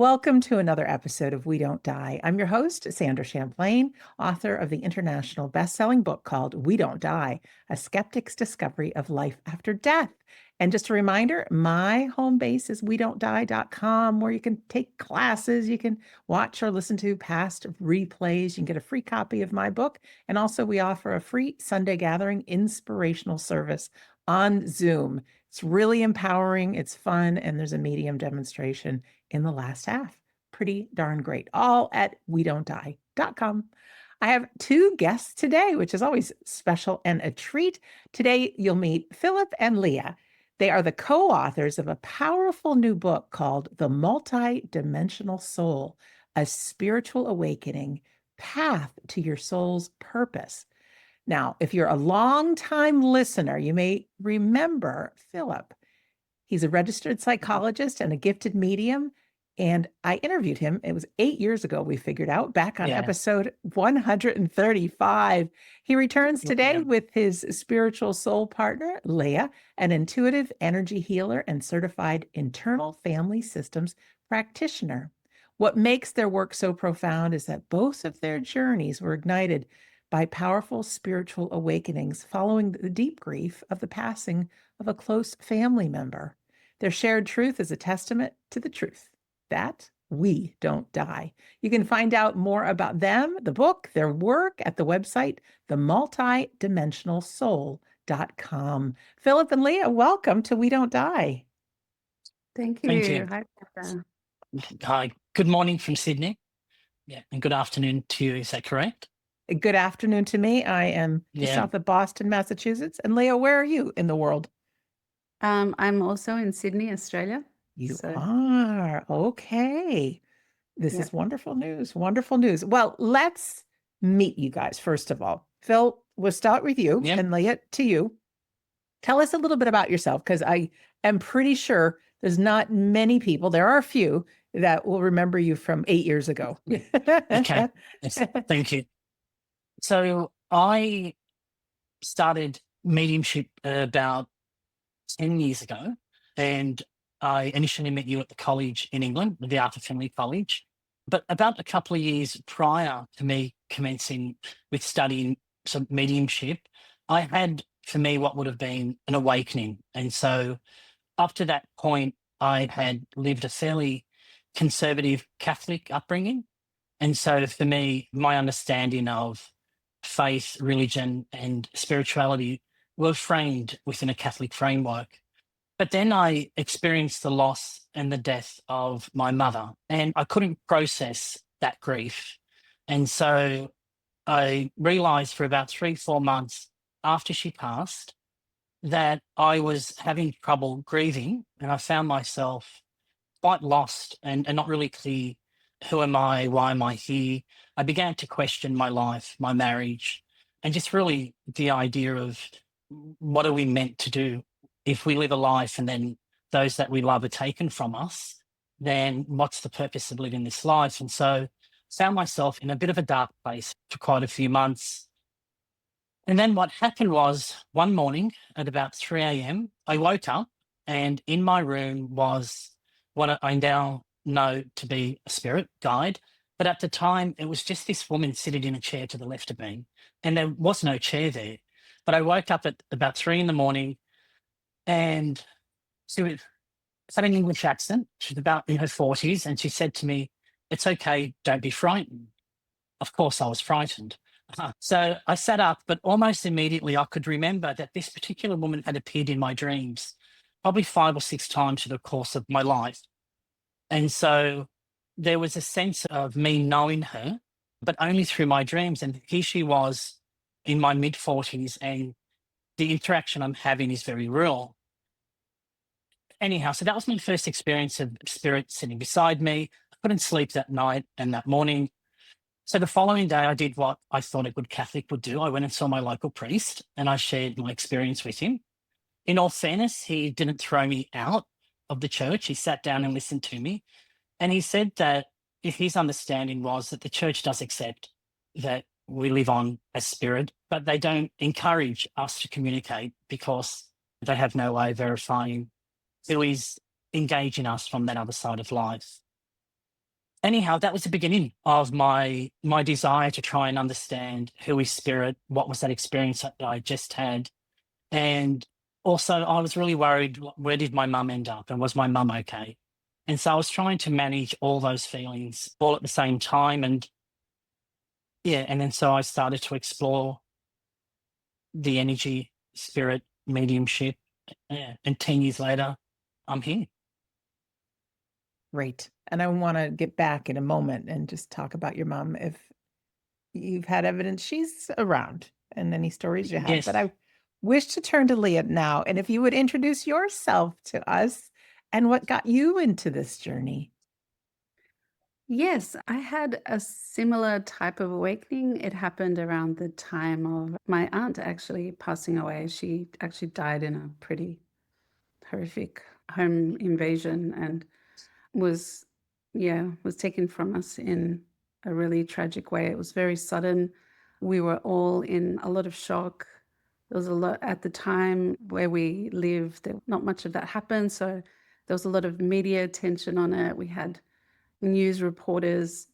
Welcome to another episode of We Don't Die. I'm your host, Sandra Champlain, author of the international best-selling book called We Don't Die, A Skeptic's Discovery of Life After Death. And just a reminder, my home base is wedon'tdie.com, where you can take classes, you can watch or listen to past replays, you can get a free copy of my book, and also we offer a free Sunday gathering inspirational service on Zoom. It's really empowering, it's fun, and there's a medium demonstration in the last half. Pretty darn great. All at wedon'tdie.com. I have two guests today, which is always special and a treat. Today, you'll meet Phillip and Leah. They are the co-authors of a powerful new book called The Multidimensional Soul, A Spiritual Awakening, Path to Your Soul's Purpose. Now, if you're a long-time listener, you may remember Phillip. He's a registered psychologist and a gifted medium. And I interviewed him. It was 8 years ago, we figured out, back on episode 135. He returns today with his spiritual soul partner, Leah, an intuitive energy healer and certified internal family systems practitioner. What makes their work so profound is that both of their journeys were ignited by powerful spiritual awakenings following the deep grief of the passing of a close family member. Their shared truth is a testament to the truth that we don't die. You can find out more about them, the book, their work at the website, themultidimensionalsoul.com. Phillip and Leah, welcome to We Don't Die. Thank Thank you. you. Hi, Sandra. Hi, good morning from Sydney. Yeah, and good afternoon to you. Is that correct? Good afternoon to me. I am just south of Boston, Massachusetts. And Leah, where are you in the world? I'm also in Sydney, Australia. You are. Okay. This is wonderful news. Wonderful news. Well, let's meet you guys, first of all. Phil, we'll start with you and Leah to you. Tell us a little bit about yourself, because I am pretty sure there's not many people, there are a few, that will remember you from 8 years ago. Okay. Yes, thank you. So I started mediumship about 10 years ago, and I initially met you at the college in England, the Arthur Findlay College. But about a couple of years prior to me commencing with studying some mediumship, I had, for me, what would have been an awakening. And so up to that point, I had lived a fairly conservative Catholic upbringing. And so for me, my understanding of faith, religion, and spirituality were framed within a Catholic framework. But then I experienced the loss and the death of my mother, and I couldn't process that grief. And so I realized for about 3-4 months after she passed that I was having trouble grieving, and I found myself quite lost and not really clear. Who am I? Why am I here? I began to question my life, my marriage, and just really the idea of what are we meant to do? If we live a life and then those that we love are taken from us, then what's the purpose of living this life? And so found myself in a bit of a dark place for quite a few months. And then what happened was one morning at about 3 a.m., I woke up and in my room was what I now know to be a spirit guide. But at the time, it was just this woman sitting in a chair to the left of me, and there was no chair there. But I woke up at about 3 in the morning, and she had an English accent. She was about in her 40s, and she said to me, "It's okay, don't be frightened." Of course, I was frightened. So I sat up, but almost immediately I could remember that this particular woman had appeared in my dreams probably 5 or 6 times through the course of my life. And so there was a sense of me knowing her, but only through my dreams. And here she was in my mid-40s, and the interaction I'm having is very real. Anyhow, so that was my first experience of spirit sitting beside me. I couldn't sleep that night and that morning. So the following day, I did what I thought a good Catholic would do. I went and saw my local priest, and I shared my experience with him. In all fairness, he didn't throw me out of the church. He sat down and listened to me. And he said that his understanding was that the church does accept that we live on as spirit, but they don't encourage us to communicate because they have no way of verifying who is engaging us from that other side of life. anyhow, that was the beginning of my desire to try and understand who is spirit, what was that experience that I just had. And also, I was really worried, where did my mum end up, and was my mum okay? And so I was trying to manage all those feelings all at the same time. And yeah, and then so I started to explore the energy, spirit, mediumship. Yeah, and 10 years later, I'm here. Great. And I want to get back in a moment and just talk about your mom if you've had evidence she's around and any stories you have. But Yes. I wish to turn to Leah now. And if you would introduce yourself to us and what got you into this journey. Yes, I had a similar type of awakening. It happened around the time of my aunt actually passing away. She actually died in a pretty horrific home invasion and was, yeah, was taken from us in a really tragic way. It was very sudden. We were all in a lot of shock. There was a lot at the time where we lived, not much of that happened. So there was a lot of media attention on it. We had news reporters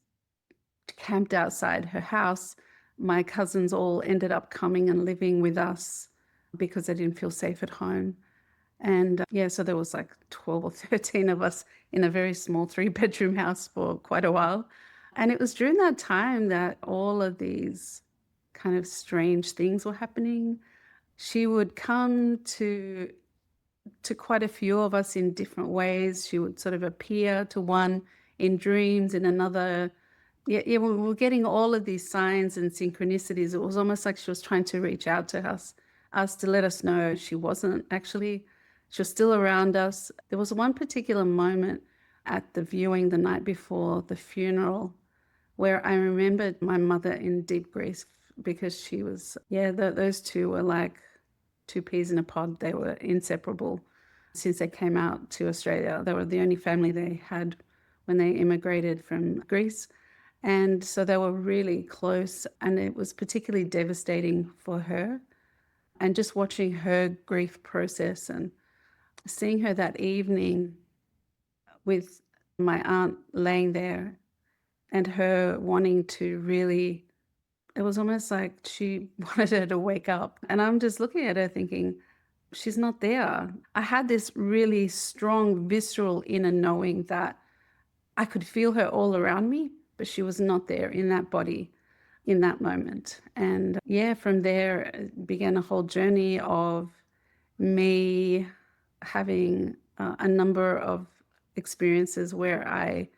camped outside her house. My cousins all ended up coming and living with us because they didn't feel safe at home. And yeah, so there was like 12 or 13 of us in a very small 3-bedroom house for quite a while. And it was during that time that all of these kind of strange things were happening. She would come to quite a few of us in different ways. She would sort of appear to one in dreams, in another. Yeah, we were getting all of these signs and synchronicities. It was almost like she was trying to reach out to us to let us know she wasn't actually, she was still around us. There was one particular moment at the viewing the night before the funeral where I remembered my mother in deep grief because she was, yeah, those two were like two peas in a pod. They were inseparable since they came out to Australia. They were the only family they had when they immigrated from Greece. And so they were really close, and it was particularly devastating for her. And just watching her grief process and seeing her that evening with my aunt laying there and her wanting to really, it was almost like she wanted her to wake up. And I'm just looking at her thinking, she's not there. I had this really strong, visceral inner knowing that I could feel her all around me, but she was not there in that body in that moment. And yeah, from there began a whole journey of me having a number of experiences where I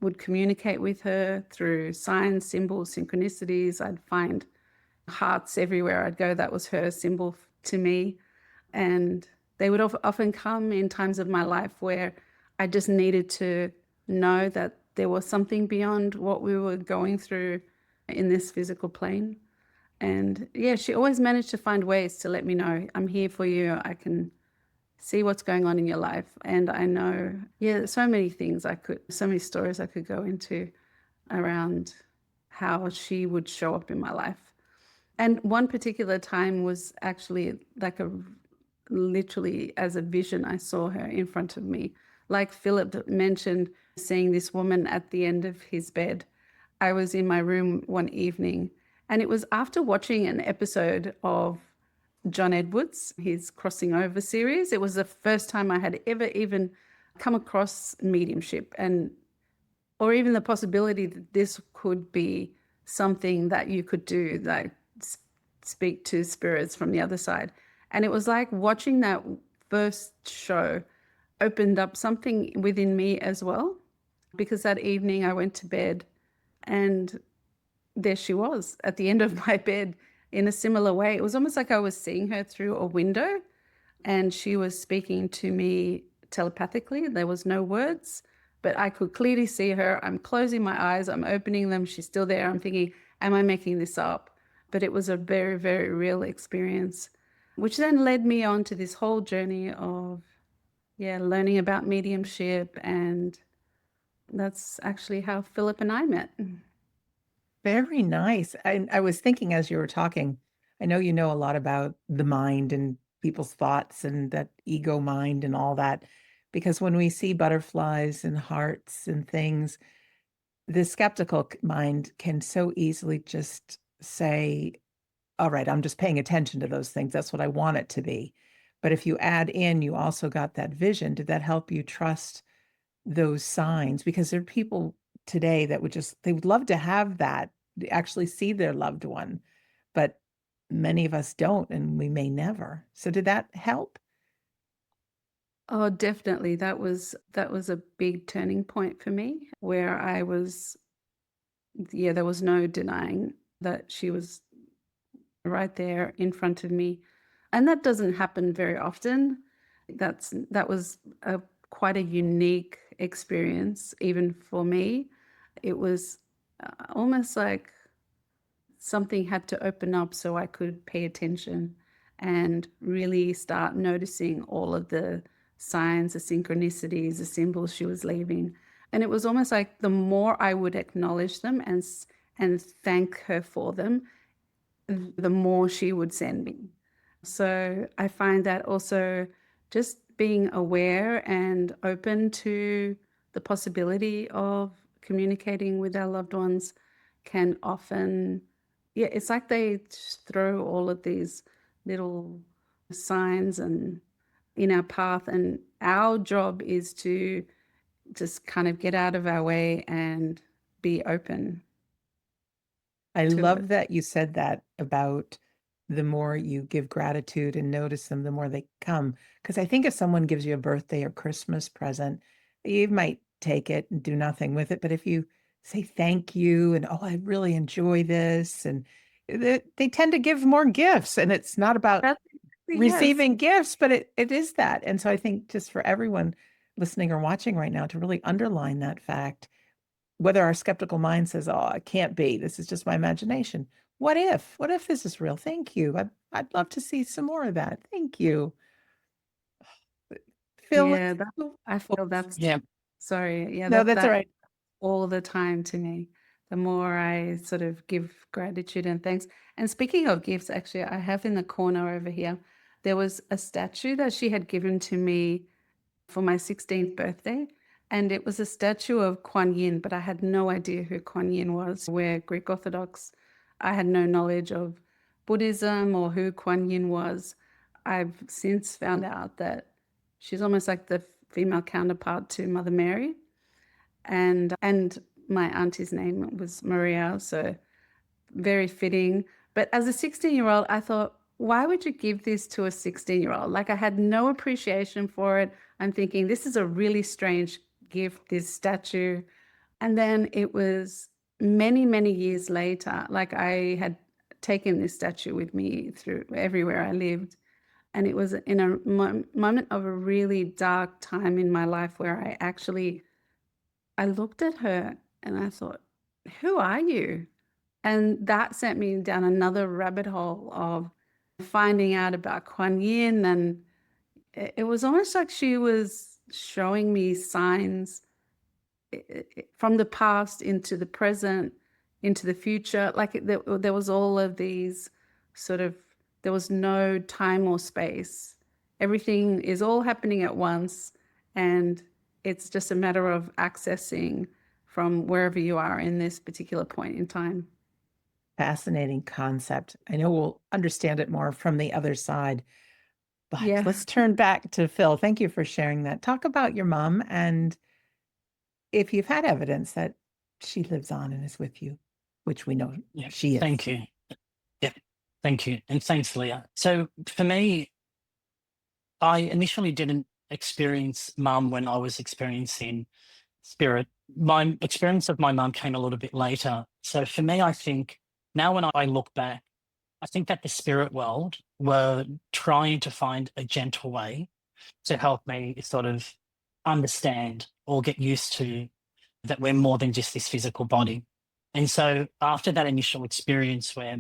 would communicate with her through signs, symbols, synchronicities. I'd find hearts everywhere I'd go. That was her symbol to me. And they would often come in times of my life where I just needed to know that there was something beyond what we were going through in this physical plane. And yeah, she always managed to find ways to let me know, I'm here for you. I can see what's going on in your life. And I know, yeah, so many things so many stories I could go into around how she would show up in my life. And one particular time was actually like literally as a vision, I saw her in front of me. Like Phillip mentioned, seeing this woman at the end of his bed. I was in my room one evening, and it was after watching an episode of John Edwards, his Crossing Over series. It was the first time I had ever even come across mediumship or even the possibility that this could be something that you could do, like speak to spirits from the other side. And it was like watching that first show opened up something within me as well, because that evening I went to bed and there she was at the end of my bed in a similar way. It was almost like I was seeing her through a window and she was speaking to me telepathically. There was no words, but I could clearly see her. I'm closing my eyes, I'm opening them. She's still there. I'm thinking, am I making this up? But it was a very, very real experience, which then led me on to this whole journey of, yeah, learning about mediumship. And that's actually how Phillip and I met. Very nice. I was thinking as you were talking, I know you know a lot about the mind and people's thoughts and that ego mind and all that, because when we see butterflies and hearts and things, the skeptical mind can so easily just say, all right, I'm just paying attention to those things. That's what I want it to be. But if you add in, you also got that vision. Did that help you trust those signs? Because there are people today that they would love to have that, actually see their loved one, but many of us don't, and we may never. So did that help? Oh, definitely. That was a big turning point for me where there was no denying that she was right there in front of me. And that doesn't happen very often. That was quite a unique experience even for me. It was almost like something had to open up so I could pay attention and really start noticing all of the signs, the synchronicities, the symbols she was leaving. And it was almost like the more I would acknowledge them and thank her for them, the more she would send me. So I find that also just being aware and open to the possibility of communicating with our loved ones can often, yeah, it's like they just throw all of these little signs and in our path, and our job is to just kind of get out of our way and be open I to it. love that you said that about the more you give gratitude and notice them, the more they come. Because I think if someone gives you a birthday or Christmas present, you might take it and do nothing with it. But if you say thank you and, oh, I really enjoy this, and they tend to give more gifts. And it's not about That's yes. receiving gifts, but it is that. And so I think just for everyone listening or watching right now to really underline that fact, whether our skeptical mind says, "Oh, it can't be. This is just my imagination." What if? What if this is real? Thank you. I'd love to see some more of that. Thank you. Phil, Yeah, I oh, feel that's Yeah. sorry. Yeah, no, that's all that right. all the time to me. The more I sort of give gratitude and thanks. And speaking of gifts, actually, I have in the corner over here, there was a statue that she had given to me for my 16th birthday. And it was a statue of Kuan Yin, but I had no idea who Kuan Yin was. We're Greek Orthodox. I had no knowledge of Buddhism or who Kuan Yin was. I've since found out that she's almost like the female counterpart to Mother Mary. And my auntie's name was Maria, so very fitting. But as a 16-year-old, I thought, why would you give this to a 16-year-old? Like I had no appreciation for it. I'm thinking, this is a really strange gift, this statue. And then it was many, many years later, like I had taken this statue with me through everywhere I lived. And it was in a moment of a really dark time in my life where I looked at her and I thought, who are you? And that sent me down another rabbit hole of finding out about Kuan Yin. And it was almost like she was showing me signs from the past into the present, into the future. Like there was all of these sort of, there was no time or space. Everything is all happening at once. And it's just a matter of accessing from wherever you are in this particular point in time. Fascinating concept. I know we'll understand it more from the other side, but let's Yes. turn back to Phil. Thank you for sharing that. Talk about your mom and if you've had evidence that she lives on and is with you, which we know Yeah. she is. Thank you. Yeah. Thank you. And thanks, Leah. So for me, I initially didn't experience mum when I was experiencing spirit. My experience of my mum came a little bit later. So for me, I think now when I look back, I think that the spirit world were trying to find a gentle way to help me sort of understand or get used to that we're more than just this physical body. And so after that initial experience where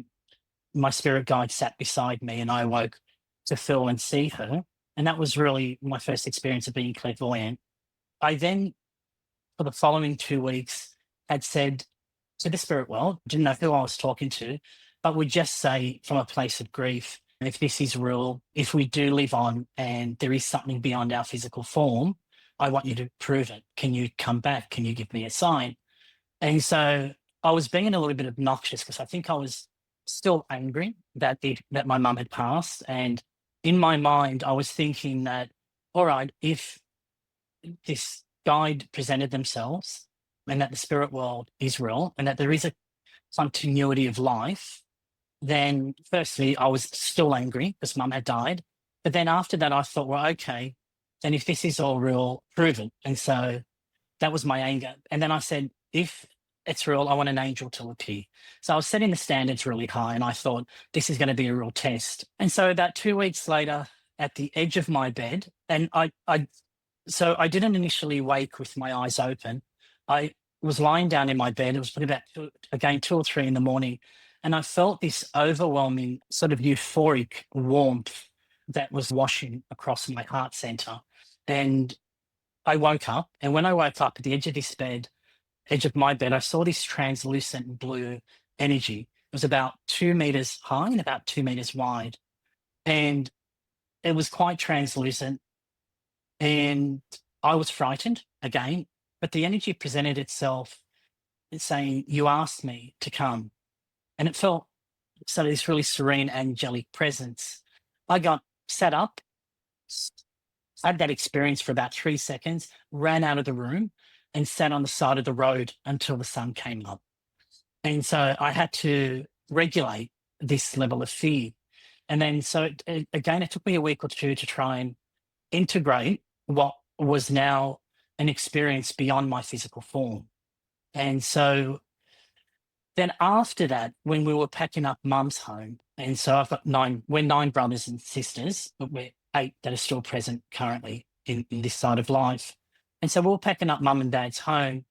my spirit guide sat beside me and I awoke to feel and see her, and that was really my first experience of being clairvoyant, I then, for the following 2 weeks, had said to the spirit world, didn't know who I was talking to, but would just say from a place of grief, if this is real, if we do live on and there is something beyond our physical form, I want you to prove it. Can you come back? Can you give me a sign? And so I was being a little bit obnoxious because I think I was still angry that my mum had passed. And in my mind, I was thinking that, all right, if this guide presented themselves and that the spirit world is real and that there is a continuity of life, then firstly, I was still angry because mum had died. But then after that, I thought, well, okay, then if this is all real, prove it. And so that was my anger. And then I said, if it's real, I want an angel to appear. So I was setting the standards really high and I thought this is going to be a real test. And so about 2 weeks later, at the edge of my bed, and so I didn't initially wake with my eyes open. I was lying down in my bed. It was probably about 2 or 3 in the morning. And I felt this overwhelming sort of euphoric warmth that was washing across my heart center. And I woke up. And when I woke up at the edge of this bed, edge of my bed, I saw this translucent blue energy. It was about 2 meters high and about 2 meters wide. And it was quite translucent. And I was frightened again, but the energy presented itself saying, you asked me to come. And it felt so this really serene, angelic presence. I got sat up, had that experience for about 3 seconds, ran out of the room and sat on the side of the road until the sun came up. And so I had to regulate this level of fear. And then, so again, it took me a week or two to try and integrate what was now an experience beyond my physical form. And so then after that, when we were packing up mum's home, and so we're 9 brothers and sisters, but we're 8 that are still present currently in this side of life. And so we were packing up mum and dad's home.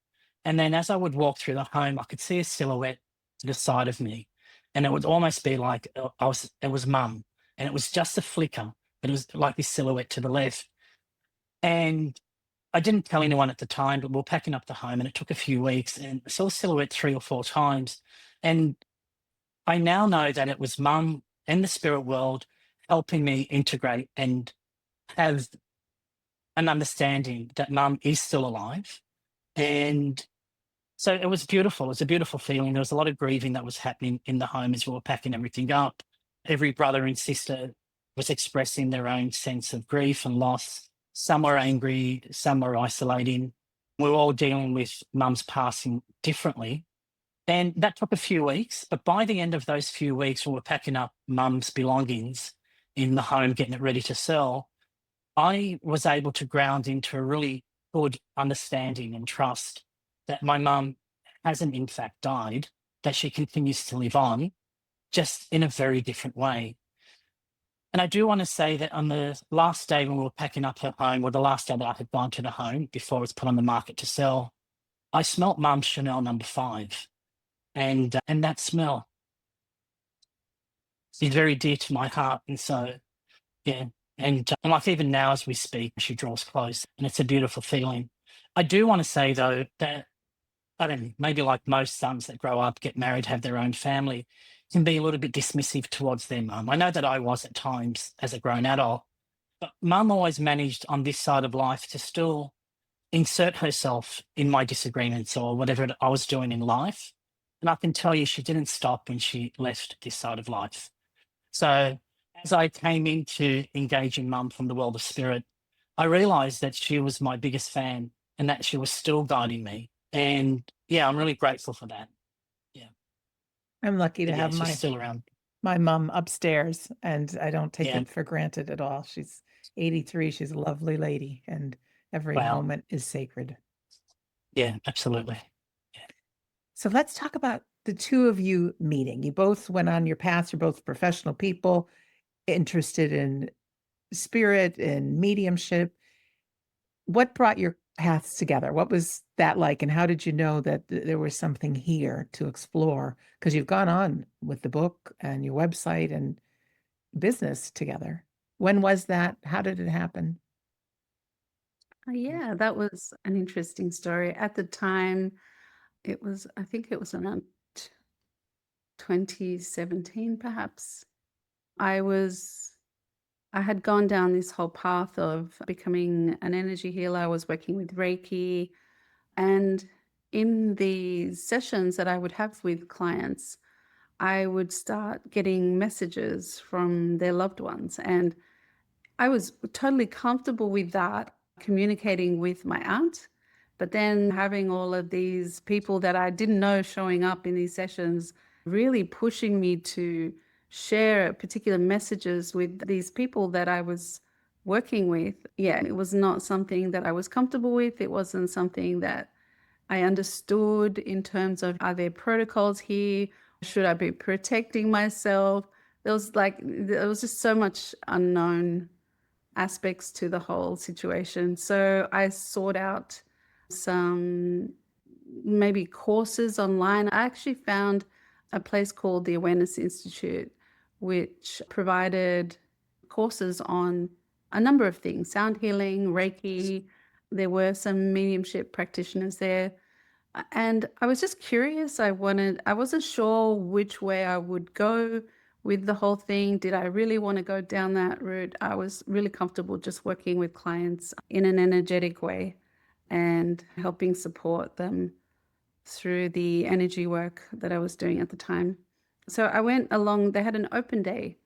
And then as I would walk through the home, I could see a silhouette to the side of me. And it would almost be like it was mum. And it was just a flicker, but it was like this silhouette to the left. And I didn't tell anyone at the time, but we were packing up the home and it took a few weeks and I saw a silhouette 3 or 4 times. And I now know that it was mum and the spirit world helping me integrate and have an understanding that mum is still alive. And so it was beautiful. It was a beautiful feeling. There was a lot of grieving that was happening in the home as we were packing everything up. Every brother and sister was expressing their own sense of grief and loss. Some were angry, some were isolating. We were all dealing with mum's passing differently. And that took a few weeks. But by the end of those few weeks, when we were packing up mum's belongings in the home, getting it ready to sell, I was able to ground into a really good understanding and trust that my mum hasn't in fact died, that she continues to live on, just in a very different way. And I do want to say that on the last day when we were packing up her home, or the last day that I had gone to the home before it was put on the market to sell, I smelt mum's Chanel #5. And that smell is very dear to my heart. And so, yeah. And like even now as we speak, she draws close and it's a beautiful feeling. I do want to say though that I don't know, maybe like most sons that grow up, get married, have their own family, can be a little bit dismissive towards their mum. I know that I was at times as a grown adult, but mum always managed on this side of life to still insert herself in my disagreements or whatever I was doing in life. And I can tell you she didn't stop when she left this side of life. So as I came into engaging mum from the world of spirit, I realized that she was my biggest fan and that she was still guiding me. And yeah, I'm really grateful for that. Yeah. I'm lucky to Yeah, have she's my still around. mom upstairs, and I don't take Yeah. it for granted at all. She's 83. She's a lovely lady, and every Wow. moment is sacred. Yeah, absolutely. So let's talk about the two of you meeting. You both went on your paths. You're both professional people interested in spirit and mediumship. What brought your paths together? What was that like? And how did you know that there was something here to explore? Because you've gone on with the book and your website and business together. When was that? How did it happen? Yeah, that was an interesting story. At the time, I think it was around 2017, perhaps. I was I had gone down this whole path of becoming an energy healer. I was working with Reiki. And in the sessions that I would have with clients, I would start getting messages from their loved ones. And I was totally comfortable with that, communicating with my aunt. But then having all of these people that I didn't know showing up in these sessions, really pushing me to share particular messages with these people that I was working with. Yeah, it was not something that I was comfortable with. It wasn't something that I understood in terms of, are there protocols here? Should I be protecting myself? There was just so much unknown aspects to the whole situation. So I sought out some maybe courses online. I actually found a place called the Awareness Institute, which provided courses on a number of things: sound healing, Reiki. There were some mediumship practitioners there. And I was just curious. I wasn't sure which way I would go with the whole thing. Did I really want to go down that route? I was really comfortable just working with clients in an energetic way and helping support them through the energy work that I was doing at the time. So I went along, they had an open day,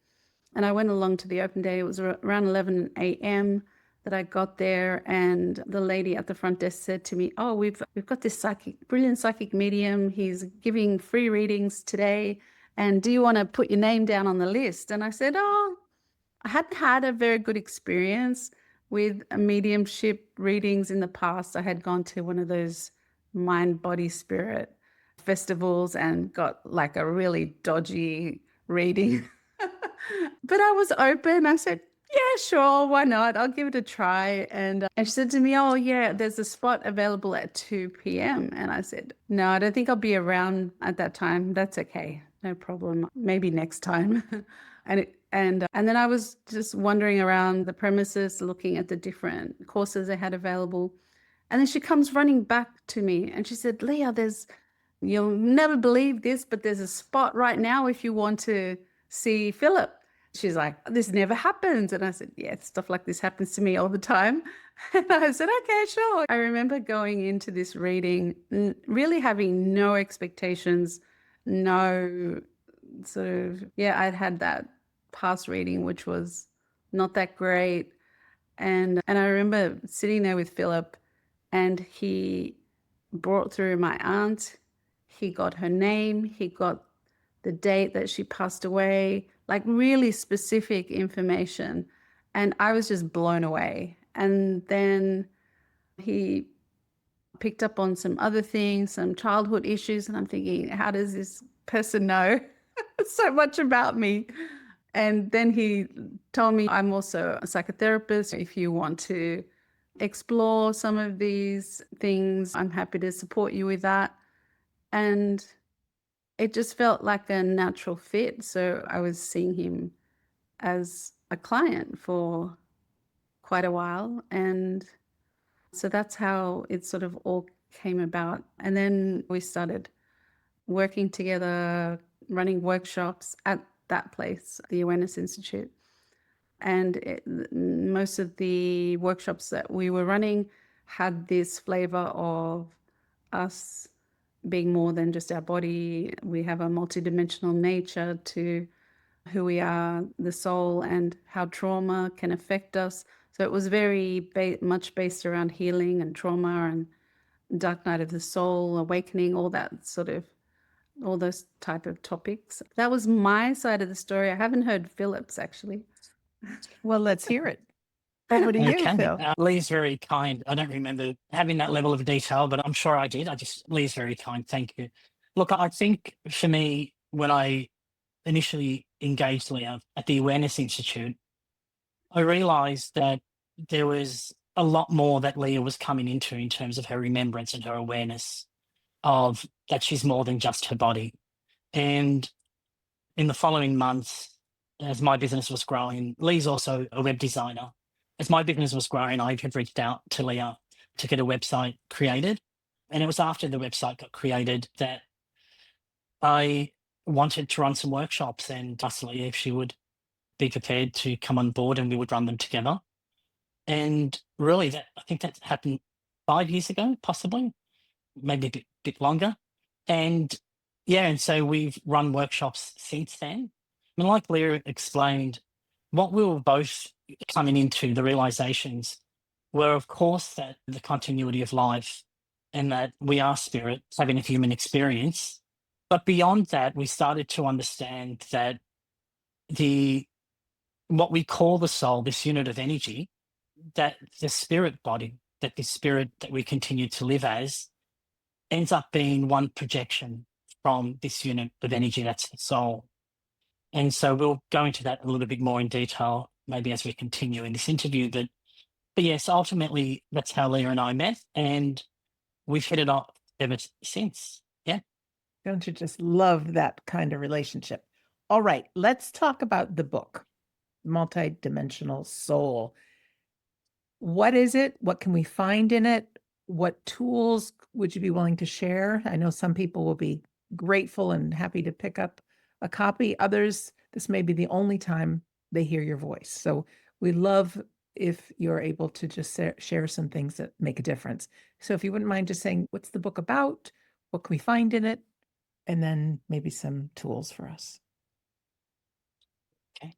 and I went along to the open day. It was around 11 a.m. that I got there, and the lady at the front desk said to me, "Oh, we've got this brilliant psychic medium. He's giving free readings today. And do you want to put your name down on the list?" And I said, "Oh, I hadn't had a very good experience with mediumship readings in the past. I had gone to one of those mind, body, spirit festivals and got like a really dodgy reading." But I was open. I said, "Yeah, sure, why not? I'll give it a try." And she said to me, "Oh, yeah, there's a spot available at 2 p.m." And I said, "No, I don't think I'll be around at that time. That's okay. No problem. Maybe next time." And then I was just wandering around the premises, looking at the different courses they had available. And then she comes running back to me and she said, "Leah, you'll never believe this, but there's a spot right now if you want to see Phillip." She's like, "This never happens." And I said, "Yeah, stuff like this happens to me all the time." And I said, "Okay, sure." I remember going into this reading, really having no expectations, no sort of, yeah, I'd had that past reading, which was not that great. And I remember sitting there with Phillip, and he brought through my aunt. He got her name. He got the date that she passed away, like really specific information. And I was just blown away. And then he picked up on some other things, some childhood issues. And I'm thinking, how does this person know so much about me? And then he told me, "I'm also a psychotherapist. If you want to explore some of these things, I'm happy to support you with that." And it just felt like a natural fit. So I was seeing him as a client for quite a while. And so that's how it sort of all came about. And then we started working together, running workshops at that place, the Awareness Institute. And most of the workshops that we were running had this flavor of us being more than just our body. We have a multidimensional nature to who we are, the soul, and how trauma can affect us. So it was very much based around healing and trauma and dark night of the soul, awakening, all that sort of, all those type of topics. That was my side of the story. I haven't heard Phillip's actually. Well, let's hear it. Over to you, Okay. Phil. Leah's very kind. I don't remember having that level of detail, but I'm sure I did. Leah's very kind. Thank you. Look, I think for me, when I initially engaged Leah at the Awareness Institute, I realized that there was a lot more that Leah was coming into in terms of her remembrance and her awareness of that she's more than just her body. And in the following months, as my business was growing, Lee's also a web designer. As my business was growing, I had reached out to Leah to get a website created. And it was after the website got created that I wanted to run some workshops and asked Leah if she would be prepared to come on board and we would run them together. And really, I think that happened 5 years ago, possibly. maybe a bit longer. And yeah, and so we've run workshops since then. And like Leah explained, what we were both coming into, the realizations were, of course, that the continuity of life and that we are spirit having a human experience. But beyond that, we started to understand that what we call the soul, this unit of energy, that the spirit body, that the spirit that we continue to live as, ends up being one projection from this unit of energy, that's the soul. And so we'll go into that a little bit more in detail, maybe as we continue in this interview. But yes, ultimately, that's how Leah and I met, and we've hit it off ever since. Yeah. Don't you just love that kind of relationship? All right, let's talk about the book, Multidimensional Soul. What is it? What can we find in it? What tools would you be willing to share? I know some people will be grateful and happy to pick up a copy. Others, this may be the only time they hear your voice. So we love if you're able to just share some things that make a difference. So if you wouldn't mind just saying, what's the book about? What can we find in it? And then maybe some tools for us. Okay.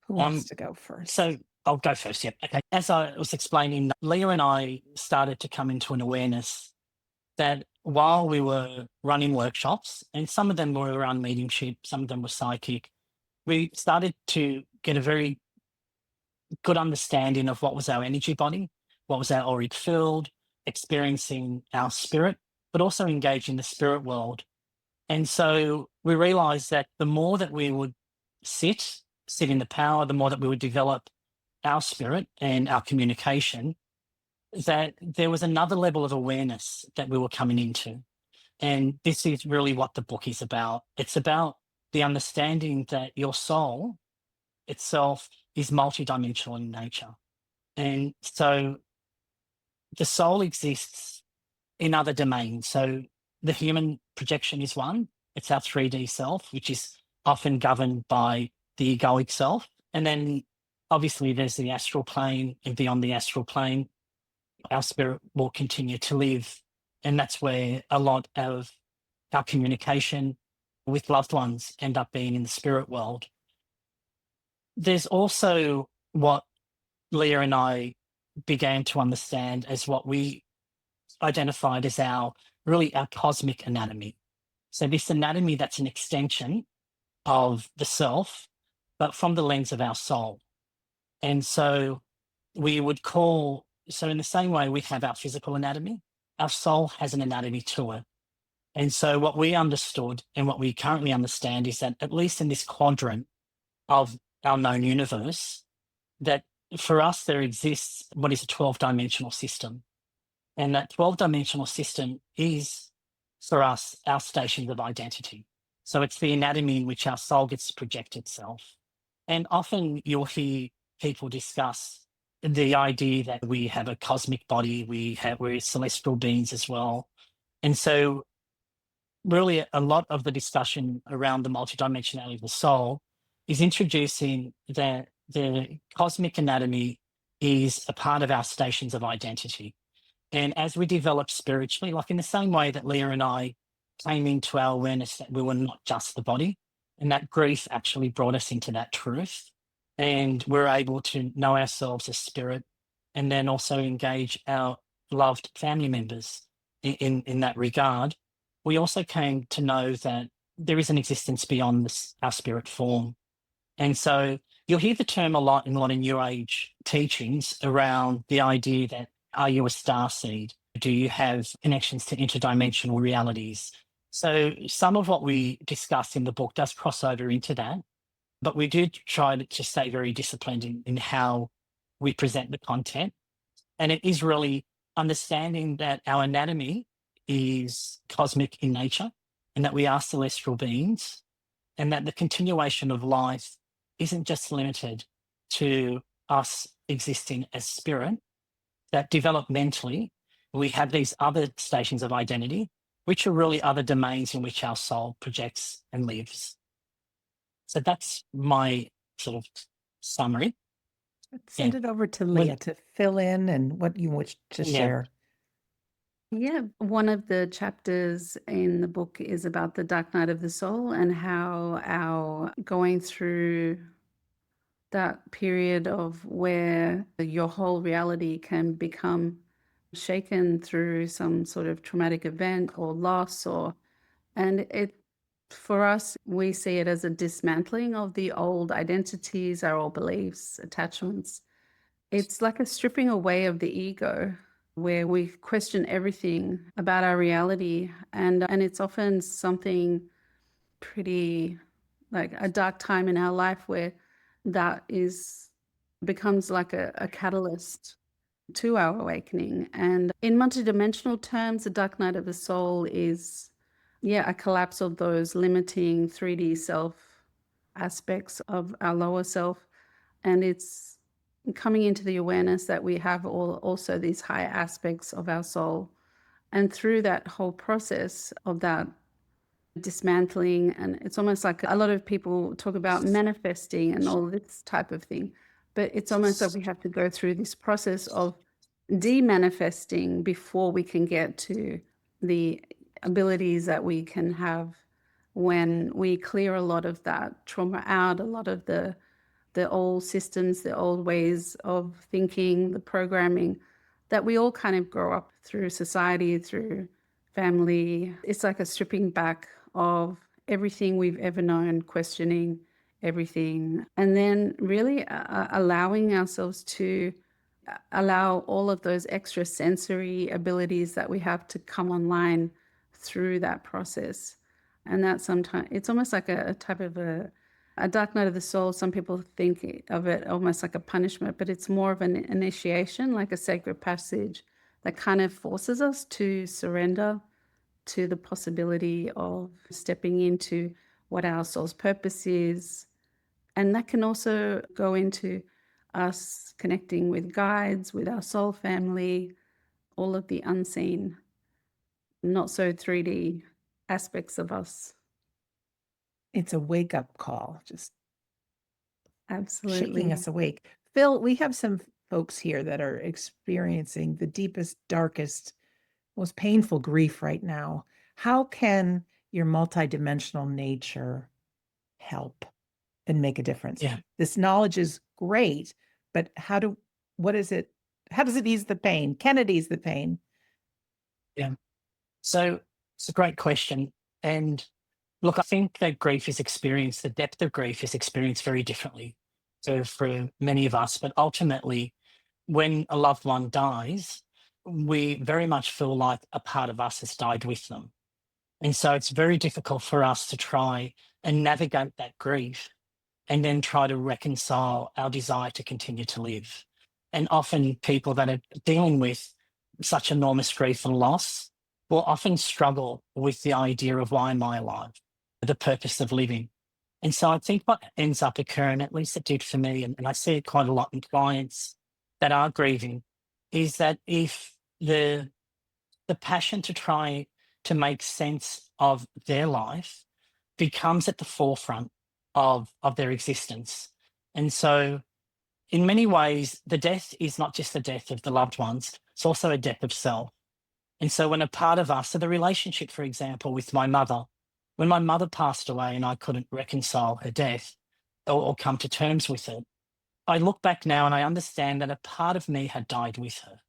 Who wants to go first? So I'll go first. Yeah. Okay. As I was explaining, Leah and I started to come into an awareness that while we were running workshops, and some of them were around mediumship, some of them were psychic, we started to get a very good understanding of what was our energy body, what was our auric field, experiencing our spirit, but also engaging the spirit world. And so we realized that the more that we would sit in the power, the more that we would develop our spirit and our communication, that there was another level of awareness that we were coming into. And this is really what the book is about. It's about the understanding that your soul itself is multidimensional in nature. And so the soul exists in other domains. So the human projection is one. It's our 3D self, which is often governed by the egoic self. And then obviously there's the astral plane, and beyond the astral plane, our spirit will continue to live. And that's where a lot of our communication with loved ones end up being in the spirit world. There's also what Leah and I began to understand as what we identified as our cosmic anatomy. So this anatomy that's an extension of the self, but from the lens of our soul. And so we would so in the same way we have our physical anatomy, our soul has an anatomy to it. And so what we understood and what we currently understand is that at least in this quadrant of our known universe, that for us there exists what is a 12-dimensional system. And that 12-dimensional system is, for us, our stations of identity. So it's the anatomy in which our soul gets to project itself. And often you'll hear people discuss the idea that we have a cosmic body, we're celestial beings as well. And so really a lot of the discussion around the multidimensionality of the soul is introducing that the cosmic anatomy is a part of our stations of identity. And as we develop spiritually, like in the same way that Leah and I came into our awareness that we were not just the body, and that grief actually brought us into that truth. And we're able to know ourselves as spirit, and then also engage our loved family members in that regard. We also came to know that there is an existence beyond our spirit form. And so you'll hear the term a lot in New Age teachings around the idea that, are you a starseed? Do you have connections to interdimensional realities? So some of what we discuss in the book does cross over into that, but we do try to stay very disciplined in how we present the content. And it is really understanding that our anatomy is cosmic in nature and that we are celestial beings, and that the continuation of life isn't just limited to us existing as spirit, that developmentally we have these other stations of identity, which are really other domains in which our soul projects and lives. So that's my sort of summary. Let's send it over to Leah to fill in and what you wish to share. Yeah, one of the chapters in the book is about the dark night of the soul and how our going through that period of where your whole reality can become shaken through some sort of traumatic event or loss, or and it for us we see it as a dismantling of the old identities, our old beliefs, attachments. It's like a stripping away of the ego where we question everything about our reality, and it's often something pretty like a dark time in our life where that is becomes like a catalyst to our awakening. And in multidimensional terms, the dark night of the soul is, yeah, a collapse of those limiting 3D self aspects of our lower self. And it's coming into the awareness that we have also these higher aspects of our soul. And through that whole process of that dismantling, and it's almost like a lot of people talk about manifesting and all this type of thing, but it's almost like we have to go through this process of de-manifesting before we can get to the abilities that we can have when we clear a lot of that trauma out, a lot of the old systems, the old ways of thinking, the programming that we all kind of grow up through society, through family. It's like a stripping back of everything we've ever known, questioning everything, and then really allowing ourselves to allow all of those extra sensory abilities that we have to come online through that process. And that sometimes it's almost like a type of a dark night of the soul. Some people think of it almost like a punishment, but it's more of an initiation, like a sacred passage that kind of forces us to surrender to the possibility of stepping into what our soul's purpose is. And that can also go into us connecting with guides, with our soul family, all of the unseen, not so 3D aspects of us. It's a wake up call, just shaking Absolutely. us awake. Phil, we have some folks here that are experiencing the deepest, darkest, most painful grief right now. How can your multidimensional nature help and make a difference? Yeah, This knowledge is great, but what is it? How does it ease the pain? Can it ease the pain? yeah. So it's a great question. And look, I think that grief is experienced, the depth of grief is experienced very differently for many of us. But ultimately, when a loved one dies, we very much feel like a part of us has died with them. And so it's very difficult for us to try and navigate that grief and then try to reconcile our desire to continue to live. And often people that are dealing with such enormous grief and loss will often struggle with the idea of why am I alive, the purpose of living. And so I think what ends up occurring, at least it did for me, and I see it quite a lot in clients that are grieving, is that if the passion to try to make sense of their life becomes at the forefront of their existence. And so in many ways, the death is not just the death of the loved ones, it's also a death of self. And so when a part of us, so the relationship, for example, with my mother, when my mother passed away and I couldn't reconcile her death or come to terms with it, I look back now and I understand that a part of me had died with her.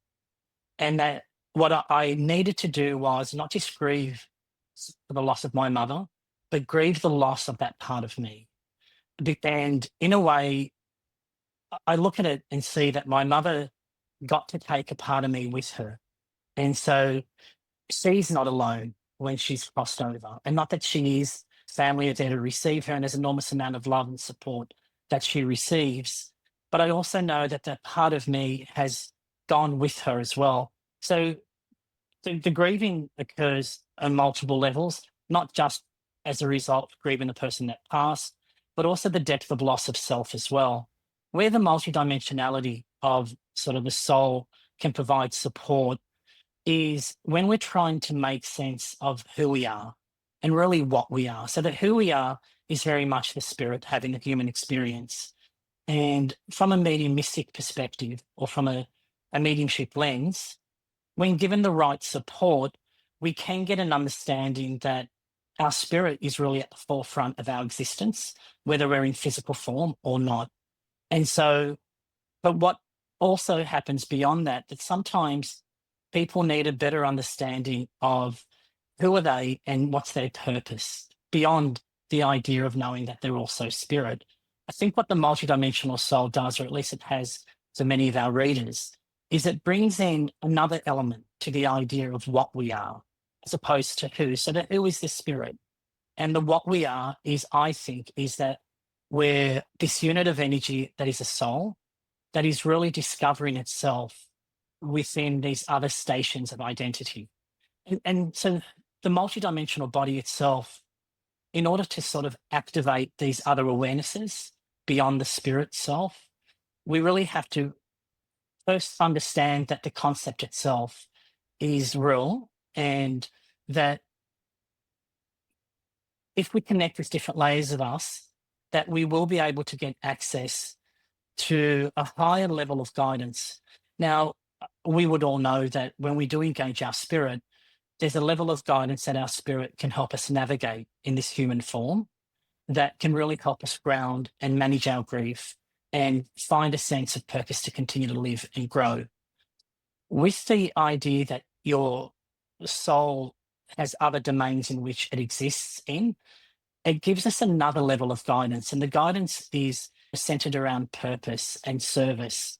And that what I needed to do was not just grieve for the loss of my mother, but grieve the loss of that part of me. And in a way, I look at it and see that my mother got to take a part of me with her. And so she's not alone when she's crossed over. And not that she is, family are there to receive her, and there's an enormous amount of love and support that she receives. But I also know that that part of me has gone with her as well. So the grieving occurs on multiple levels, not just as a result of grieving the person that passed, but also the depth of loss of self as well. Where the multidimensionality of sort of the soul can provide support is when we're trying to make sense of who we are and really what we are. So that who we are is very much the spirit having a human experience. And from a mediumistic perspective or from a mediumship lens, when given the right support, we can get an understanding that our spirit is really at the forefront of our existence, whether we're in physical form or not. And so, but what also happens beyond that, that sometimes people need a better understanding of who are they and what's their purpose beyond the idea of knowing that they're also spirit. I think what the multidimensional soul does, or at least it has to many of our readers, is it brings in another element to the idea of what we are, as opposed to who. So the who is the spirit, and the what we are is, I think, is that we're this unit of energy that is a soul that is really discovering itself within these other stations of identity. And so the multidimensional body itself, in order to sort of activate these other awarenesses beyond the spirit self, we really have to first understand that the concept itself is real, and that if we connect with different layers of us, that we will be able to get access to a higher level of guidance. Now, we would all know that when we do engage our spirit, there's a level of guidance that our spirit can help us navigate in this human form that can really help us ground and manage our grief and find a sense of purpose to continue to live and grow. With the idea that your soul has other domains in which it exists in, it gives us another level of guidance. And the guidance is centered around purpose and service.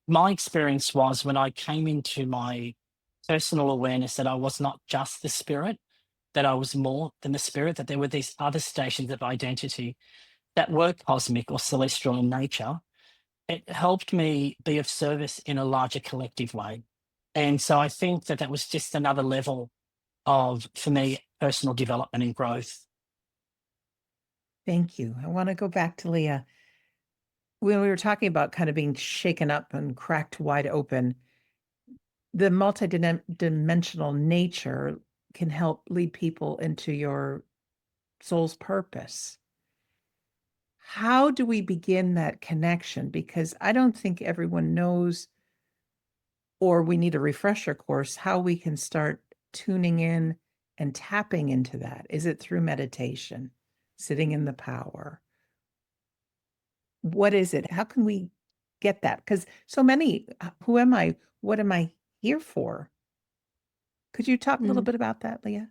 My experience was when I came into my personal awareness that I was not just the spirit, that I was more than the spirit, that there were these other stations of identity that were cosmic or celestial in nature. It helped me be of service in a larger collective way. And so I think that that was just another level of, for me, personal development and growth. Thank you. I want to go back to Leah. When we were talking about kind of being shaken up and cracked wide open, the multidimensional nature can help lead people into your soul's purpose. How do we begin that connection? Because I don't think everyone knows, or we need a refresher course, how we can start tuning in and tapping into that. Is it through meditation, sitting in the power? What is it? How can we get that? Because so many, who am I? What am I here for? Could you talk a little Mm. bit about that, Leah?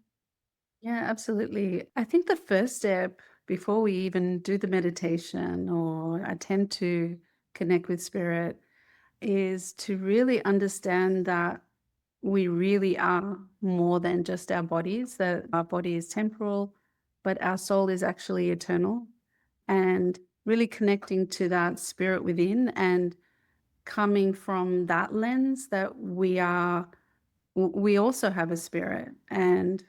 Yeah, absolutely. I think the first step before we even do the meditation or attempt to connect with spirit is to really understand that we really are more than just our bodies, that our body is temporal, but our soul is actually eternal. And really connecting to that spirit within and coming from that lens that we also have a spirit. And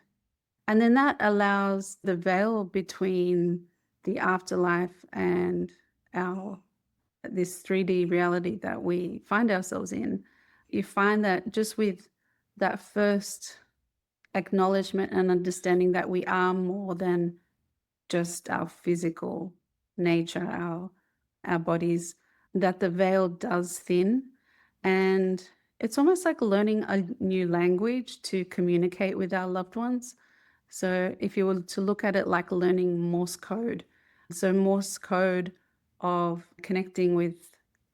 then that allows the veil between the afterlife and our this 3D reality that we find ourselves in. You find that just with that first acknowledgement and understanding that we are more than just our physical nature, our bodies, that the veil does thin. And it's almost like learning a new language to communicate with our loved ones. So if you were to look at it like learning Morse code, so Morse code of connecting with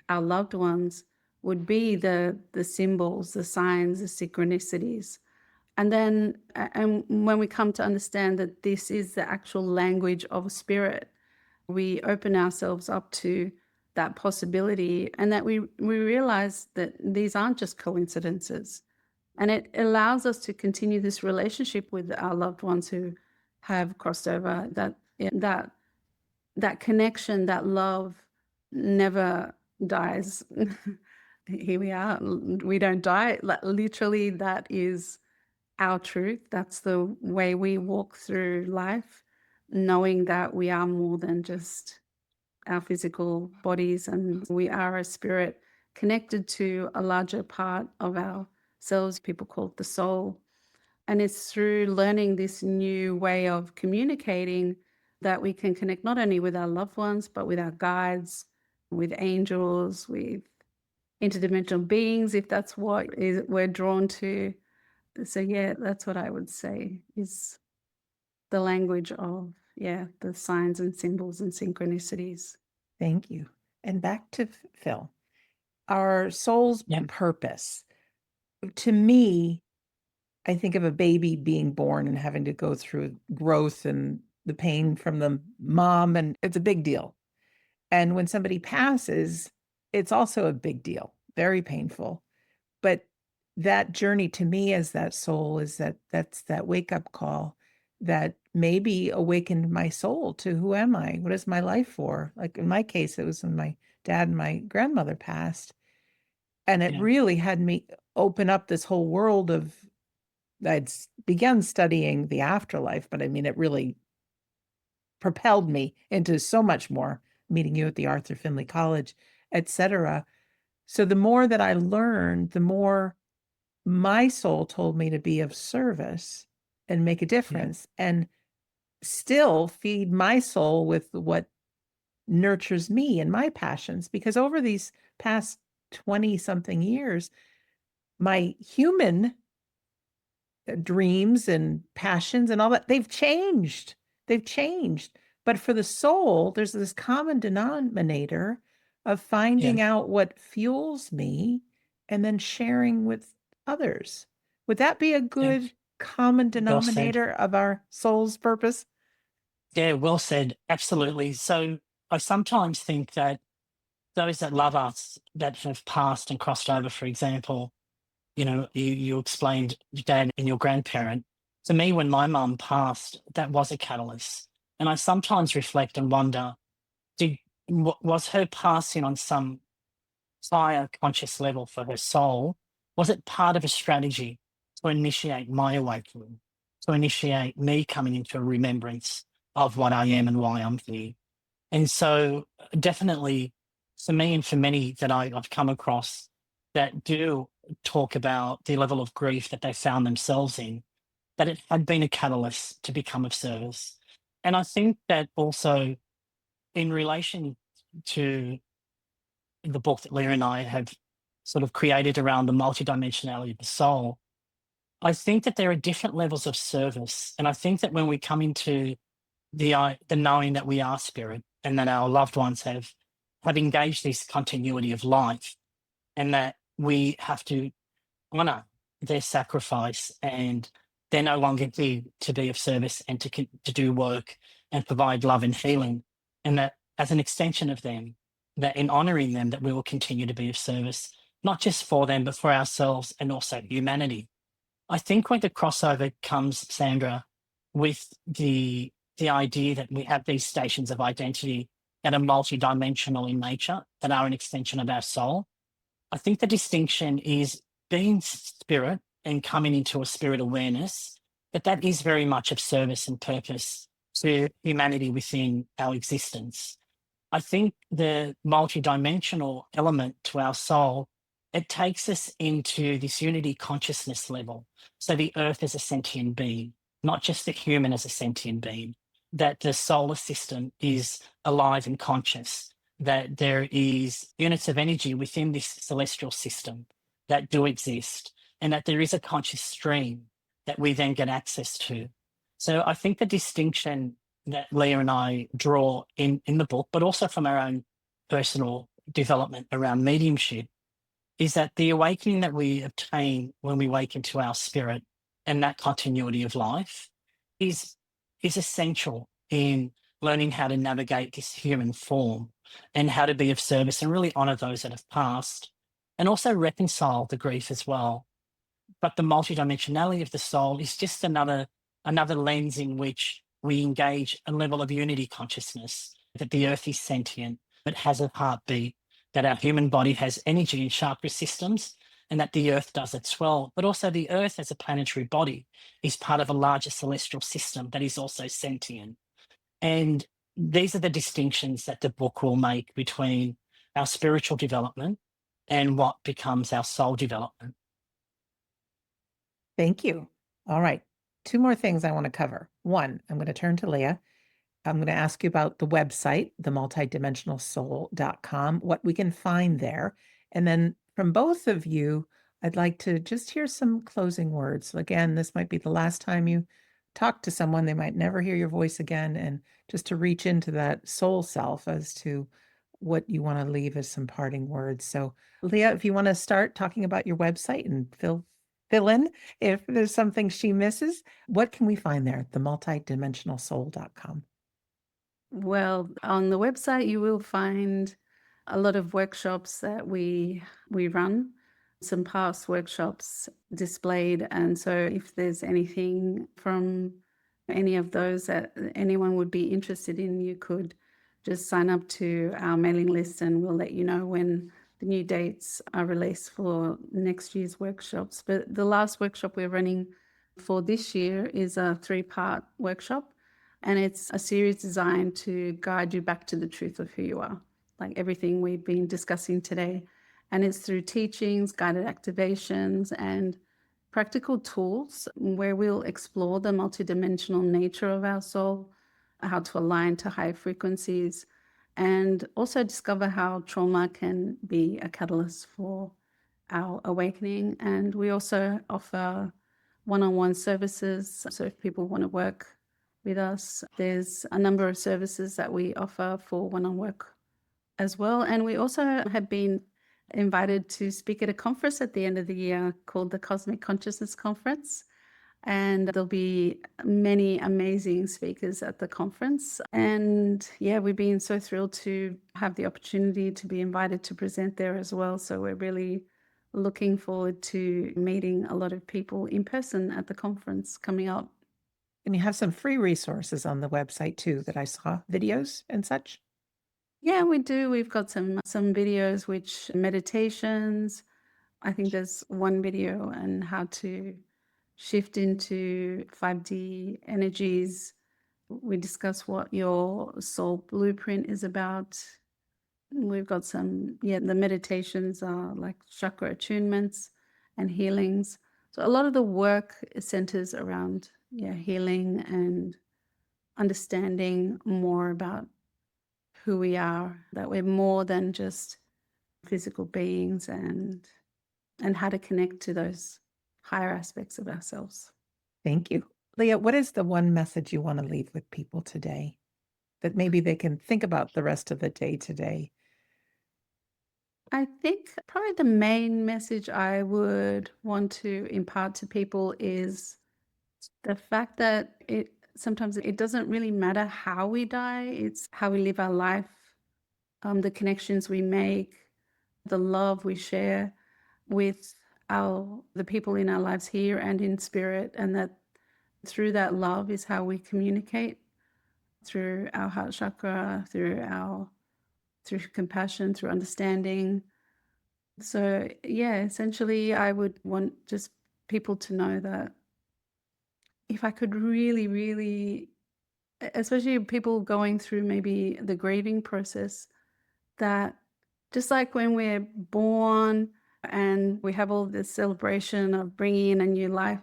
our loved ones would be the symbols, the signs, the synchronicities. And then and when we come to understand that this is the actual language of spirit, we open ourselves up to that possibility, and that we realize that these aren't just coincidences. And it allows us to continue this relationship with our loved ones who have crossed over, that connection, that love never dies. Here we are. We don't die. Literally, that is our truth. That's the way we walk through life, knowing that we are more than just our physical bodies, and we are a spirit connected to a larger part of ourselves, people call it the soul. And it's through learning this new way of communicating that we can connect not only with our loved ones, but with our guides, with angels, with interdimensional beings, if that's what we're drawn to. So yeah, that's what I would say is the language of, the signs and symbols and synchronicities. Thank you. And back to Phil, our soul's Yeah. purpose. To me, I think of a baby being born and having to go through growth and the pain from the mom, and it's a big deal. And when somebody passes, it's also a big deal, very painful. But that journey to me as that soul is that's that wake up call that maybe awakened my soul to who am I? What is my life for? Like in my case, it was when my dad and my grandmother passed. And it Yeah. really had me open up this whole world of begun studying the afterlife, but I mean, it really propelled me into so much more, meeting you at the Arthur Findlay College, etc. So the more that I learned, the more my soul told me to be of service and make a difference and still feed my soul with what nurtures me and my passions. Because over these past 20 something years, my human dreams and passions and all that, they've changed. They've changed. But for the soul, there's this common denominator of finding out what fuels me and then sharing with others. Would that be a Yeah. good common Well said. denominator of our soul's purpose? Yeah, well said. Absolutely. So I sometimes think that those that love us that have passed and crossed over, for example, you explained your dad and your grandparent. To me, when my mum passed, that was a catalyst. And I sometimes reflect and wonder, was her passing on some higher conscious level for her soul? Was it part of a strategy to initiate my awakening, to initiate me coming into a remembrance of what I am and why I'm here? And so, definitely, for me and for many that I've come across that do talk about the level of grief that they found themselves in, that it had been a catalyst to become of service. And I think that also in relation to the book that Leah and I have sort of created around the multidimensionality of the soul, I think that there are different levels of service. And I think that when we come into the knowing that we are spirit and that our loved ones have engaged this continuity of life, and that we have to honor their sacrifice, and they're no longer here to be of service and to do work and provide love and healing, and that as an extension of them, that in honoring them, that we will continue to be of service, not just for them but for ourselves and also humanity. I think when the crossover comes, Sandra, with the idea that we have these stations of identity that are multidimensional in nature, that are an extension of our soul, I think the distinction is being spirit and coming into a spirit awareness, that is very much of service and purpose to humanity within our existence. I think the multidimensional element to our soul, it takes us into this unity consciousness level. So the earth is a sentient being, not just the human as a sentient being, that the solar system is alive and conscious, that there is units of energy within this celestial system that do exist, and that there is a conscious stream that we then get access to. So I think the distinction that Leah and I draw in the book, but also from our own personal development around mediumship, is that the awakening that we obtain when we wake into our spirit and that continuity of life is essential in learning how to navigate this human form and how to be of service and really honor those that have passed, and also reconcile the grief as well. But the multidimensionality of the soul is just another lens in which we engage a level of unity consciousness, that the earth is sentient, but has a heartbeat, that our human body has energy and chakra systems, and that the earth does as well. But also the earth as a planetary body is part of a larger celestial system that is also sentient. And these are the distinctions that the book will make between our spiritual development and what becomes our soul development. Thank you. All right. Two more things I want to cover. One, I'm going to turn to Leah. I'm going to ask you about the website, the multidimensionalsoul.com, what we can find there. And then From both of you, I'd like to just hear some closing words. Again, this might be the last time you talk to someone. They might never hear your voice again. And just to reach into that soul self as to what you want to leave as some parting words. So, Leah, if you want to start talking about your website and fill in if there's something she misses, what can we find there at the multidimensionalsoul.com? Well, on the website, you will find a lot of workshops that we run, some past workshops displayed. And so if there's anything from any of those that anyone would be interested in, you could just sign up to our mailing list and we'll let you know when the new dates are released for next year's workshops. But the last workshop we're running for this year is a 3-part workshop. And it's a series designed to guide you back to the truth of who you are, like everything we've been discussing today. And it's through teachings, guided activations, and practical tools where we'll explore the multidimensional nature of our soul, how to align to high frequencies, and also discover how trauma can be a catalyst for our awakening. And we also offer one-on-one services. So if people want to work with us, there's a number of services that we offer for one-on-one work as well. And we also have been invited to speak at a conference at the end of the year called the Cosmic Consciousness Conference. And there'll be many amazing speakers at the conference. And yeah, we've been so thrilled to have the opportunity to be invited to present there as well. So we're really looking forward to meeting a lot of people in person at the conference coming up. And you have some free resources on the website too that I saw, videos and such. Yeah, we do. We've got some videos, which meditations. I think there's one video on how to shift into 5D energies. We discuss what your soul blueprint is about. We've got some, the meditations are like chakra attunements and healings. So a lot of the work centers around healing and understanding more about who we are, that we're more than just physical beings, and how to connect to those higher aspects of ourselves. Thank you. Leah, what is the one message you want to leave with people today that maybe they can think about the rest of the day today? I think probably the main message I would want to impart to people is the fact that sometimes it doesn't really matter how we die, it's how we live our life, the connections we make, the love we share with the people in our lives here and in spirit, and that through that love is how we communicate through our heart chakra, through compassion, through understanding. So essentially I would want just people to know that if I could really, really, especially people going through maybe the grieving process, that just like when we're born and we have all this celebration of bringing in a new life,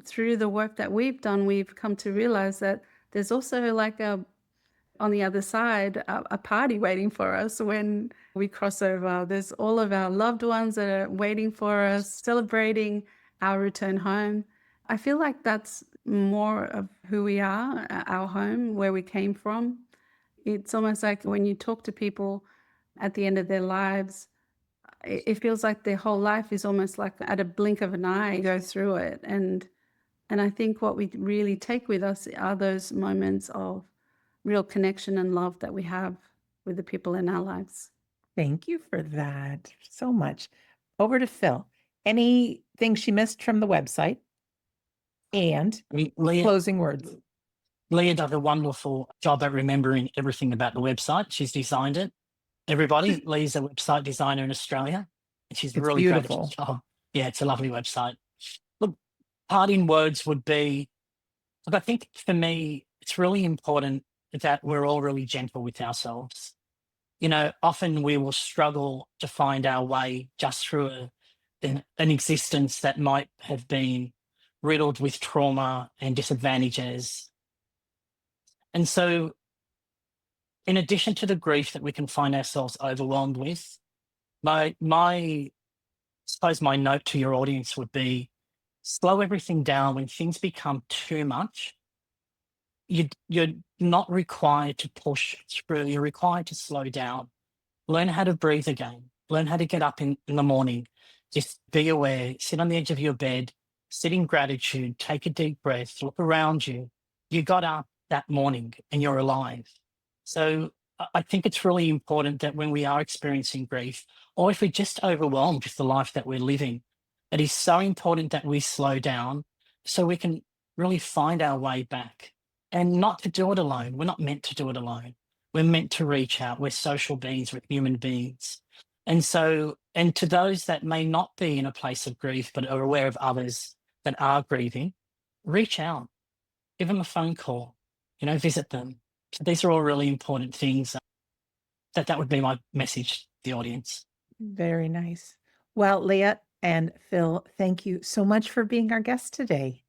through the work that we've done, we've come to realize that there's also like on the other side, a party waiting for us when we cross over. There's all of our loved ones that are waiting for us, celebrating our return home. I feel like that's more of who we are, our home, where we came from. It's almost like when you talk to people at the end of their lives, it feels like their whole life is almost like at a blink of an eye, you go through it. And I think what we really take with us are those moments of real connection and love that we have with the people in our lives. Thank you for that so much. Over to Phil. Anything she missed from the website? And closing words. Leah does a wonderful job at remembering everything about the website. She's designed it. Everybody, Leah's a website designer in Australia. And she's It's really beautiful. great at her job. Yeah, it's a lovely website. Look, parting words would be, look, I think for me, it's really important that we're all really gentle with ourselves. You know, often we will struggle to find our way just through an existence that might have been riddled with trauma and disadvantages. And so, in addition to the grief that we can find ourselves overwhelmed with, my suppose my note to your audience would be slow everything down when things become too much. You're not required to push through. You're required to slow down. Learn how to breathe again. Learn how to get up in the morning. Just be aware. Sit on the edge of your bed. Sit in gratitude. Take a deep breath. Look around you. You got up that morning and you're alive. So I think it's really important that when we are experiencing grief, or if we're just overwhelmed with the life that we're living, it is so important that we slow down so we can really find our way back, and not to do it alone. We're not meant to do it alone. We're meant to reach out. We're social beings, we're human beings. And so, and to those that may not be in a place of grief, but are aware of others that are grieving, reach out, give them a phone call, visit them. So these are all really important things. That would be my message to the audience. Very nice. Well, Leah and Phil, thank you so much for being our guest today.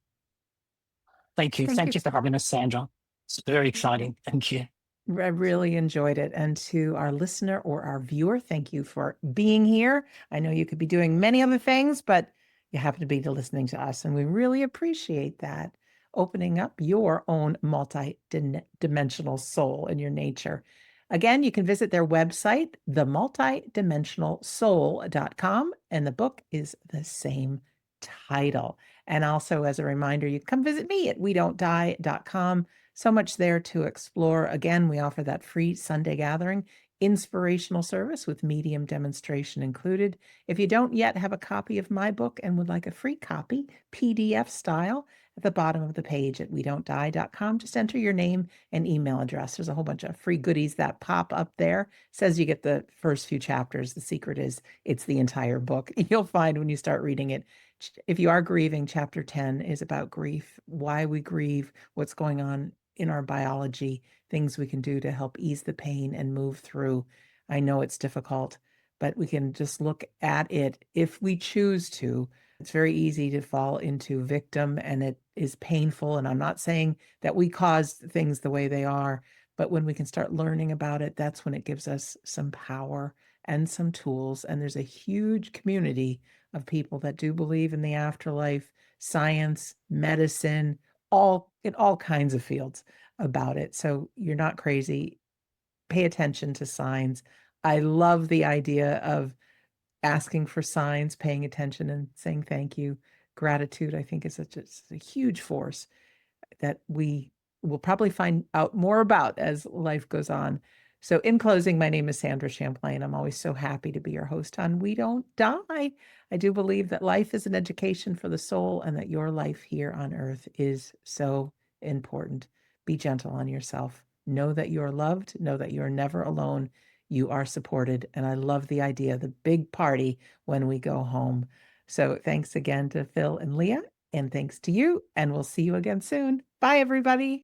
Thank you. Thank Thank you. you for having us, Sandra. It's very exciting. Thank you. I really enjoyed it. And to our listener or our viewer, thank you for being here. I know you could be doing many other things, but you happen to be listening to us, and we really appreciate that. Opening up your own multi-dimensional soul in your nature. Again, you can visit their website, themultidimensionalsoul.com, and the book is the same title. And also, as a reminder, you can come visit me at wedon'tdie.com. So much there to explore. Again, we offer that free Sunday gathering, inspirational service with medium demonstration included. If you don't yet have a copy of my book and would like a free copy, PDF style, at the bottom of the page at wedon'tdie.com, just enter your name and email address. There's a whole bunch of free goodies that pop up there. It says you get the first few chapters. The secret is it's the entire book. You'll find when you start reading it. If you are grieving, chapter 10 is about grief, why we grieve, what's going on in our biology, things we can do to help ease the pain and move through. I know it's difficult, but we can just look at it if we choose to. It's very easy to fall into victim, and it is painful. And I'm not saying that we caused things the way they are, but when we can start learning about it, that's when it gives us some power and some tools. And there's a huge community of people that do believe in the afterlife, science, medicine, in all kinds of fields about it. So you're not crazy. Pay attention to signs. I love the idea of asking for signs, paying attention, and saying thank you. Gratitude, I think, is a huge force that we will probably find out more about as life goes on. So in closing, my name is Sandra Champlain. I'm always so happy to be your host on We Don't Die. I do believe that life is an education for the soul, and that your life here on earth is so important. Be gentle on yourself. Know that you're loved. Know that you're never alone. You are supported. And I love the idea of the big party when we go home. So thanks again to Phil and Leah, and thanks to you. And we'll see you again soon. Bye, everybody.